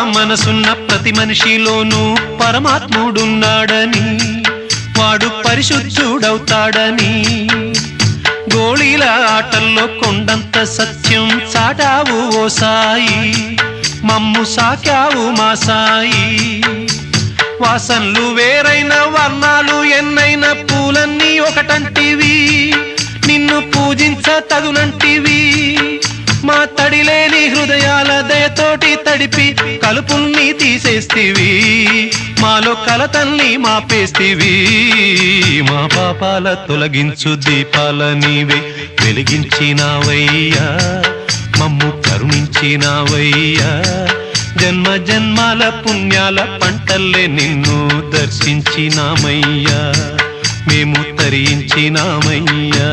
మనసున్న ప్రతి మనిషిలోనూ పరమాత్ముడున్నాడని, వాడు పరిశుద్ధుడవుతాడని, గోళీల ఆటల్లో కొండంత సత్యం చాటావు ఓ సాయి, మమ్ము సాకావు మా సాయి. వాసనలు వేరైన వర్ణాలు ఎన్నైన పూలన్నీ ఒకటంటివి, నిన్ను పూజించ తగునంటివి. మా తడిలేని హృదయాల దయతోటి తడిపి కలుపుల్ని తీసేస్తివి, మాలో కలతల్ని మాపేస్తివి. మా పాపాల తొలగించు దీపాల నీవే వెలిగించినావయ్యా, మమ్ము కరుణించినావయ్యా. జన్మ జన్మాల పుణ్యాల పంటల్లే నిన్ను దర్శించినామయ్యా, మేము తరించినామయ్యా.